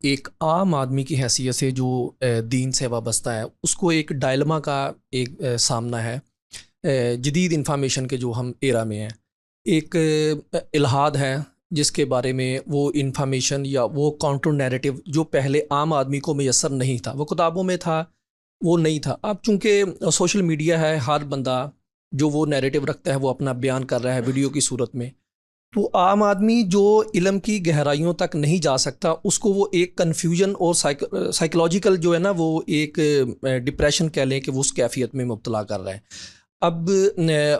ایک عام آدمی کی حیثیت سے جو دین سے وابستہ ہے اس کو ایک ڈائلما کا ایک سامنا ہے جدید انفارمیشن کے جو ہم ایرا میں ہیں. ایک الہاد ہے جس کے بارے میں وہ انفارمیشن یا وہ کاؤنٹر نیریٹو جو پہلے عام آدمی کو میسر نہیں تھا، وہ کتابوں میں تھا، وہ نہیں تھا. اب چونکہ سوشل میڈیا ہے، ہر بندہ جو وہ نیریٹو رکھتا ہے وہ اپنا بیان کر رہا ہے ویڈیو کی صورت میں، تو عام آدمی جو علم کی گہرائیوں تک نہیں جا سکتا اس کو وہ ایک کنفیوژن اور سائیکولوجیکل جو ہے نا وہ ایک ڈپریشن کہہ لیں کہ وہ اس کیفیت میں مبتلا کر رہا ہے. اب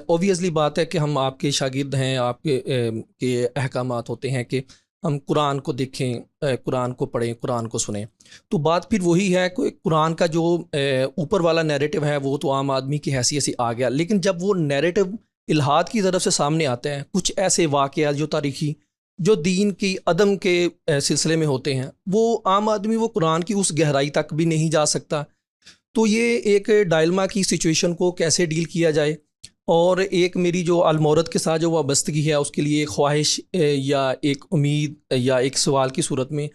اوبویسلی بات ہے کہ ہم آپ کے شاگرد ہیں، آپ کے احکامات ہوتے ہیں کہ ہم قرآن کو دیکھیں، قرآن کو پڑھیں، قرآن کو سنیں. تو بات پھر وہی ہے کہ قرآن کا جو اوپر والا نیریٹو ہے وہ تو عام آدمی کی حیثیت سے آ گیا، لیکن جب وہ نیریٹو الہاد کی طرف سے سامنے آتے ہیں، کچھ ایسے واقعات جو تاریخی جو دین کی عدم کے سلسلے میں ہوتے ہیں، وہ عام آدمی وہ قرآن کی اس گہرائی تک بھی نہیں جا سکتا. تو یہ ایک ڈائلما کی سچویشن کو کیسے ڈیل کیا جائے، اور ایک میری جو المورد کے ساتھ جو وابستگی ہے اس کے لیے ایک خواہش یا ایک امید یا ایک سوال کی صورت میں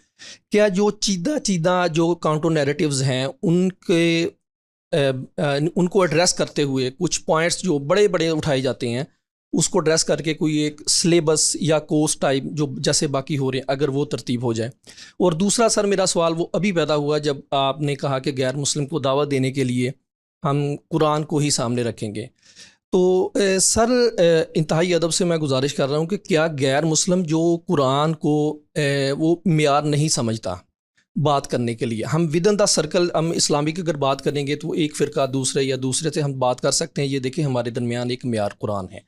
کیا جو چیدہ جو کاؤنٹر نیریٹیوز ہیں ان کو ایڈریس کرتے ہوئے کچھ پوائنٹس جو بڑے بڑے اٹھائے جاتے ہیں اس کو ایڈریس کر کے کوئی ایک سلیبس یا کورس ٹائپ جو جیسے باقی ہو رہے ہیں اگر وہ ترتیب ہو جائے. اور دوسرا سر میرا سوال وہ ابھی پیدا ہوا جب آپ نے کہا کہ غیر مسلم کو دعوت دینے کے لیے ہم قرآن کو ہی سامنے رکھیں گے. تو سر انتہائی ادب سے میں گزارش کر رہا ہوں کہ کیا غیر مسلم جو قرآن کو وہ معیار نہیں سمجھتا بات کرنے کے لیے، ہم ود ان دا سرکل ہم اسلامی کی اگر بات کریں گے تو ایک فرقہ دوسرے یا دوسرے سے ہم بات کر سکتے ہیں، یہ دیکھیں ہمارے درمیان ایک معیار قرآن ہے،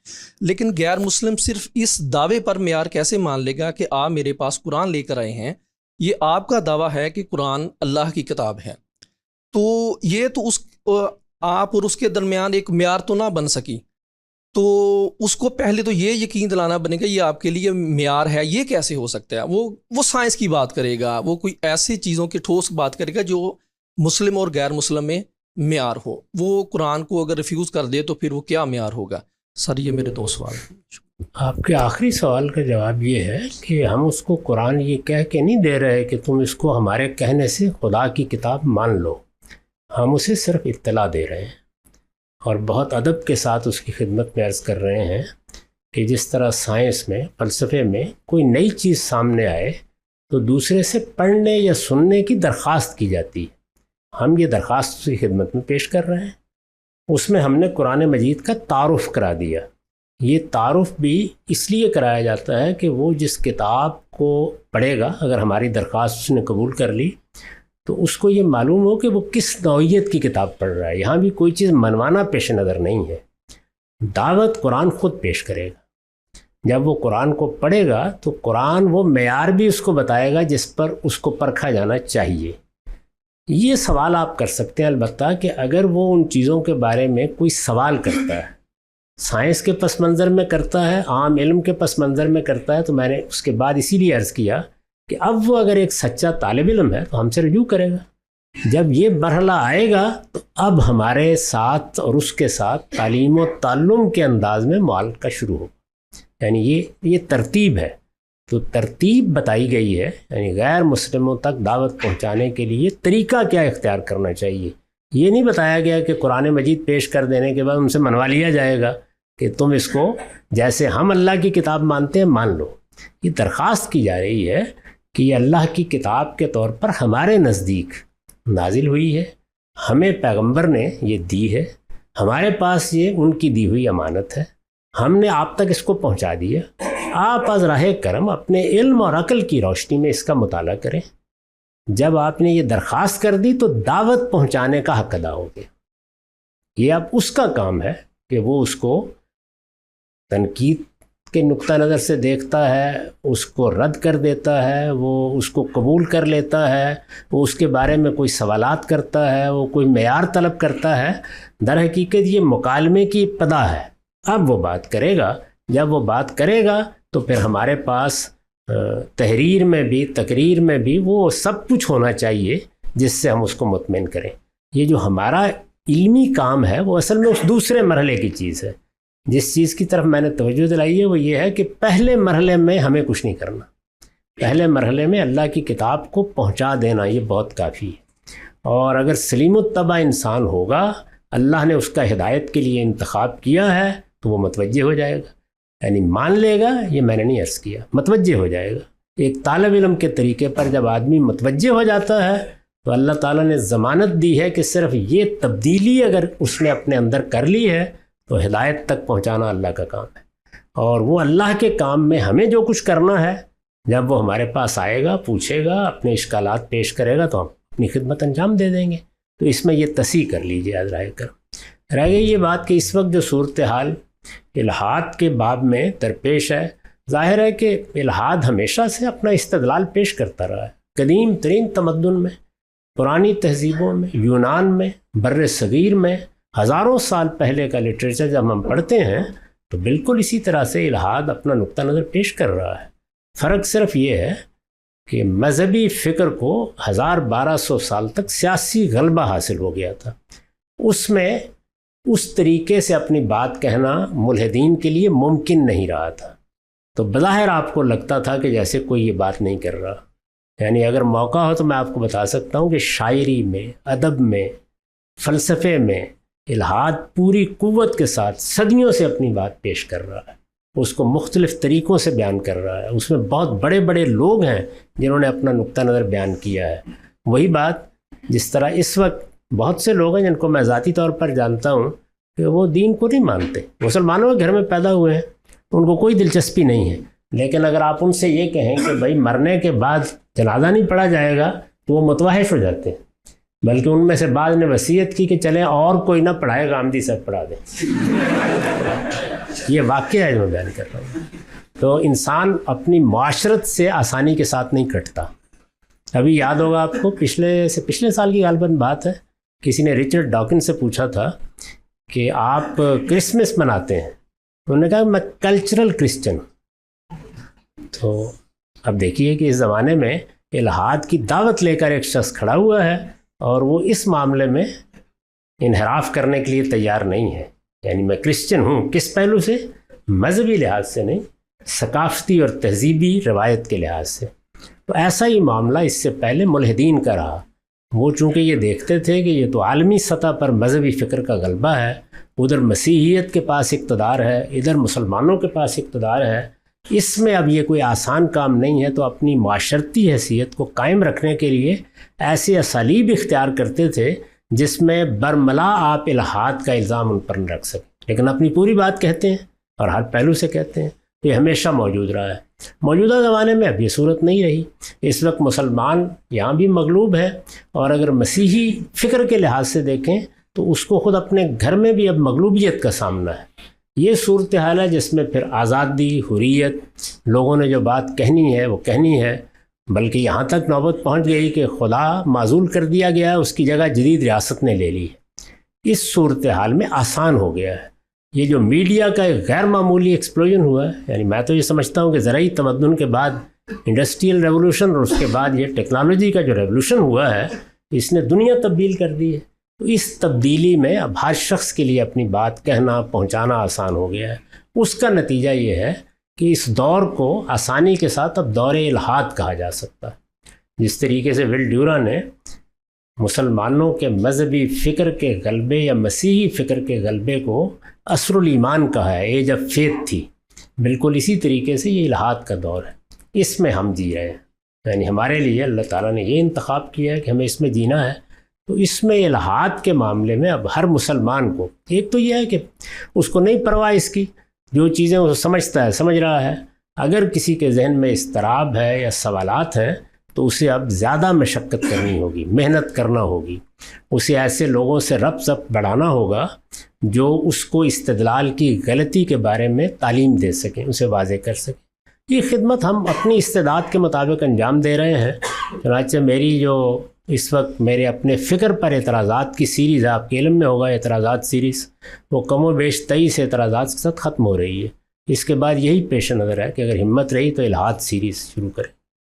لیکن غیر مسلم صرف اس دعوے پر معیار کیسے مان لے گا کہ آپ میرے پاس قرآن لے کر آئے ہیں، یہ آپ کا دعویٰ ہے کہ قرآن اللہ کی کتاب ہے، تو یہ تو اس آپ اور اس کے درمیان ایک معیار تو نہ بن سکی. تو اس کو پہلے تو یہ یقین دلانا بنے گا یہ آپ کے لیے معیار ہے. یہ کیسے ہو سکتا ہے؟ وہ سائنس کی بات کرے گا، وہ کوئی ایسی چیزوں کی ٹھوس بات کرے گا جو مسلم اور غیر مسلم میں معیار ہو. وہ قرآن کو اگر ریفیوز کر دے تو پھر وہ کیا معیار ہوگا؟ سر یہ میرے دو سوال. آپ کے آخری سوال کا جواب یہ ہے کہ ہم اس کو قرآن یہ کہہ کے نہیں دے رہے کہ تم اس کو ہمارے کہنے سے خدا کی کتاب مان لو، ہم اسے صرف اطلاع دے رہے ہیں اور بہت ادب کے ساتھ اس کی خدمت میں عرض کر رہے ہیں کہ جس طرح سائنس میں، فلسفے میں کوئی نئی چیز سامنے آئے تو دوسرے سے پڑھنے یا سننے کی درخواست کی جاتی ہے، ہم یہ درخواست اس کی خدمت میں پیش کر رہے ہیں. اس میں ہم نے قرآن مجید کا تعارف کرا دیا. یہ تعارف بھی اس لیے کرایا جاتا ہے کہ وہ جس کتاب کو پڑھے گا، اگر ہماری درخواست اس نے قبول کر لی تو اس کو یہ معلوم ہو کہ وہ کس نوعیت کی کتاب پڑھ رہا ہے. یہاں بھی کوئی چیز منوانا پیش نظر نہیں ہے، دعوت قرآن خود پیش کرے گا. جب وہ قرآن کو پڑھے گا تو قرآن وہ معیار بھی اس کو بتائے گا جس پر اس کو پرکھا جانا چاہیے. یہ سوال آپ کر سکتے ہیں البتہ کہ اگر وہ ان چیزوں کے بارے میں کوئی سوال کرتا ہے، سائنس کے پس منظر میں کرتا ہے، عام علم کے پس منظر میں کرتا ہے، تو میں نے اس کے بعد اسی لیے عرض کیا کہ اب وہ اگر ایک سچا طالب علم ہے تو ہم سے رجوع کرے گا. جب یہ مرحلہ آئے گا تو اب ہمارے ساتھ اور اس کے ساتھ تعلیم و تعلم کے انداز میں معالجہ شروع ہوگا. یعنی یہ ترتیب ہے. تو ترتیب بتائی گئی ہے، یعنی غیر مسلموں تک دعوت پہنچانے کے لیے طریقہ کیا اختیار کرنا چاہیے. یہ نہیں بتایا گیا کہ قرآن مجید پیش کر دینے کے بعد ان سے منوا لیا جائے گا کہ تم اس کو جیسے ہم اللہ کی کتاب مانتے ہیں مان لو. یہ درخواست کی جا رہی ہے کہ یہ اللہ کی کتاب کے طور پر ہمارے نزدیک نازل ہوئی ہے، ہمیں پیغمبر نے یہ دی ہے، ہمارے پاس یہ ان کی دی ہوئی امانت ہے، ہم نے آپ تک اس کو پہنچا دیا. آپ از راہ کرم اپنے علم اور عقل کی روشنی میں اس کا مطالعہ کریں. جب آپ نے یہ درخواست کر دی تو دعوت پہنچانے کا حق ادا ہو گیا. یہ اب اس کا کام ہے کہ وہ اس کو تنقید کے نقطہ نظر سے دیکھتا ہے، اس کو رد کر دیتا ہے، وہ اس کو قبول کر لیتا ہے، وہ اس کے بارے میں کوئی سوالات کرتا ہے، وہ کوئی معیار طلب کرتا ہے. در حقیقت یہ مکالمے کی ابتدا ہے. اب وہ بات کرے گا. جب وہ بات کرے گا تو پھر ہمارے پاس تحریر میں بھی تقریر میں بھی وہ سب کچھ ہونا چاہیے جس سے ہم اس کو مطمئن کریں. یہ جو ہمارا علمی کام ہے وہ اصل میں اس دوسرے مرحلے کی چیز ہے. جس چیز کی طرف میں نے توجہ دلائی ہے وہ یہ ہے کہ پہلے مرحلے میں ہمیں کچھ نہیں کرنا. پہلے مرحلے میں اللہ کی کتاب کو پہنچا دینا یہ بہت کافی ہے، اور اگر سلیم الطبع انسان ہوگا، اللہ نے اس کا ہدایت کے لیے انتخاب کیا ہے، تو وہ متوجہ ہو جائے گا، یعنی مان لے گا، یہ میں نے نہیں عرض کیا، متوجہ ہو جائے گا۔ ایک طالب علم کے طریقے پر جب آدمی متوجہ ہو جاتا ہے تو اللہ تعالیٰ نے ضمانت دی ہے کہ صرف یہ تبدیلی اگر اس نے اپنے اندر کر لی ہے تو ہدایت تک پہنچانا اللہ کا کام ہے، اور وہ اللہ کے کام میں ہمیں جو کچھ کرنا ہے، جب وہ ہمارے پاس آئے گا، پوچھے گا، اپنے اشکالات پیش کرے گا تو ہم اپنی خدمت انجام دے دیں گے۔ تو اس میں یہ تصحیح کر لیجیے رہ گئی یہ بات کہ اس وقت جو صورتحال الحاد کے باب میں درپیش ہے، ظاہر ہے کہ الحاد ہمیشہ سے اپنا استدلال پیش کرتا رہا ہے۔ قدیم ترین تمدن میں، پرانی تہذیبوں میں، یونان میں، بر صغیر میں، ہزاروں سال پہلے کا لٹریچر جب ہم پڑھتے ہیں تو بالکل اسی طرح سے الحاد اپنا نقطہ نظر پیش کر رہا ہے۔ فرق صرف یہ ہے کہ مذہبی فکر کو 1200 سال تک سیاسی غلبہ حاصل ہو گیا تھا، اس میں اس طریقے سے اپنی بات کہنا ملحدین کے لیے ممکن نہیں رہا تھا۔ تو بظاہر آپ کو لگتا تھا کہ جیسے کوئی یہ بات نہیں کر رہا، یعنی اگر موقع ہو تو میں آپ کو بتا سکتا ہوں کہ شاعری میں، ادب میں، فلسفے میں الحاد پوری قوت کے ساتھ صدیوں سے اپنی بات پیش کر رہا ہے، اس کو مختلف طریقوں سے بیان کر رہا ہے، اس میں بہت بڑے بڑے لوگ ہیں جنہوں نے اپنا نقطہ نظر بیان کیا ہے۔ وہی بات جس طرح اس وقت بہت سے لوگ ہیں جن کو میں ذاتی طور پر جانتا ہوں کہ وہ دین کو نہیں مانتے، مسلمانوں کے گھر میں پیدا ہوئے ہیں، ان کو کوئی دلچسپی نہیں ہے، لیکن اگر آپ ان سے یہ کہیں کہ بھائی مرنے کے بعد جنازہ نہیں پڑھا جائے گا تو وہ متوحش ہو جاتے ہیں، بلکہ ان میں سے بعض نے وصیت کی کہ چلیں اور کوئی نہ پڑھائے گا، آمدی صاحب پڑھا دیں۔ یہ واقعہ ہے جو میں بیان کر رہا ہوں۔ تو انسان اپنی معاشرت سے آسانی کے ساتھ نہیں کٹتا۔ ابھی یاد ہوگا آپ کو پچھلے سال کی غالباً بات ہے، کسی نے رچرڈ ڈاکن سے پوچھا تھا کہ آپ کرسمس مناتے ہیں؟ انہوں نے کہا میں کلچرل کرسچن ہوں۔ تو اب دیکھیے کہ اس زمانے میں الحاد کی دعوت لے کر ایک شخص کھڑا ہوا ہے اور وہ اس معاملے میں انحراف کرنے کے لیے تیار نہیں ہے، یعنی میں کرسچن ہوں، کس پہلو سے؟ مذہبی لحاظ سے نہیں، ثقافتی اور تہذیبی روایت کے لحاظ سے۔ تو ایسا ہی معاملہ اس سے پہلے ملحدین کا رہا۔ وہ چونکہ یہ دیکھتے تھے کہ یہ تو عالمی سطح پر مذہبی فکر کا غلبہ ہے، ادھر مسیحیت کے پاس اقتدار ہے، ادھر مسلمانوں کے پاس اقتدار ہے، اس میں اب یہ کوئی آسان کام نہیں ہے، تو اپنی معاشرتی حیثیت کو قائم رکھنے کے لیے ایسے اسالیب اختیار کرتے تھے جس میں برملا آپ الحاد کا الزام ان پر نہ رکھ سکیں، لیکن اپنی پوری بات کہتے ہیں اور ہر پہلو سے کہتے ہیں۔ یہ ہمیشہ موجود رہا ہے۔ موجودہ زمانے میں اب یہ صورت نہیں رہی۔ اس وقت مسلمان یہاں بھی مغلوب ہے، اور اگر مسیحی فکر کے لحاظ سے دیکھیں تو اس کو خود اپنے گھر میں بھی اب مغلوبیت کا سامنا ہے۔ یہ صورتحال ہے جس میں پھر آزادی، حریت، لوگوں نے جو بات کہنی ہے وہ کہنی ہے، بلکہ یہاں تک نوبت پہنچ گئی کہ خدا معزول کر دیا گیا ہے، اس کی جگہ جدید ریاست نے لے لی ہے۔ اس صورتحال میں آسان ہو گیا ہے۔ یہ جو میڈیا کا ایک غیر معمولی ایکسپلوژن ہوا ہے، یعنی میں تو یہ سمجھتا ہوں کہ زرعی تمدن کے بعد انڈسٹریل ریولوشن اور اس کے بعد یہ ٹیکنالوجی کا جو ریولوشن ہوا ہے، اس نے دنیا تبدیل کر دی ہے۔ تو اس تبدیلی میں اب ہر شخص کے لیے اپنی بات کہنا، پہنچانا آسان ہو گیا ہے۔ اس کا نتیجہ یہ ہے کہ اس دور کو آسانی کے ساتھ اب دور الحاد کہا جا سکتا ہے۔ جس طریقے سے ول ڈیورا نے مسلمانوں کے مذہبی فکر کے غلبے یا مسیحی فکر کے غلبے کو عصر الایمان کہا ہے، ایج آف فیتھ تھی، بالکل اسی طریقے سے یہ الحاد کا دور ہے۔ اس میں ہم جی رہے ہیں، یعنی ہمارے لیے اللہ تعالیٰ نے یہ انتخاب کیا ہے کہ ہمیں اس میں جینا ہے۔ تو اس میں الحاد کے معاملے میں اب ہر مسلمان کو، ایک تو یہ ہے کہ اس کو نہیں پرواہ اس کی، جو چیزیں وہ سمجھتا ہے سمجھ رہا ہے۔ اگر کسی کے ذہن میں اضطراب ہے یا سوالات ہیں تو اسے اب زیادہ مشقت کرنی ہوگی، محنت کرنا ہوگی، اسے ایسے لوگوں سے ربط بڑھانا ہوگا جو اس کو استدلال کی غلطی کے بارے میں تعلیم دے سکیں، اسے واضح کر سکیں۔ یہ خدمت ہم اپنی استعداد کے مطابق انجام دے رہے ہیں۔ چنانچہ میری جو اس وقت میرے اپنے فکر پر اعتراضات کی سیریز ہے، آپ کے علم میں ہوگا اعتراضات سیریز، وہ کم و بیش 23 اعتراضات کے ساتھ ختم ہو رہی ہے۔ اس کے بعد یہی پیش نظر ہے کہ اگر ہمت رہی تو الحاد سیریز شروع کریں۔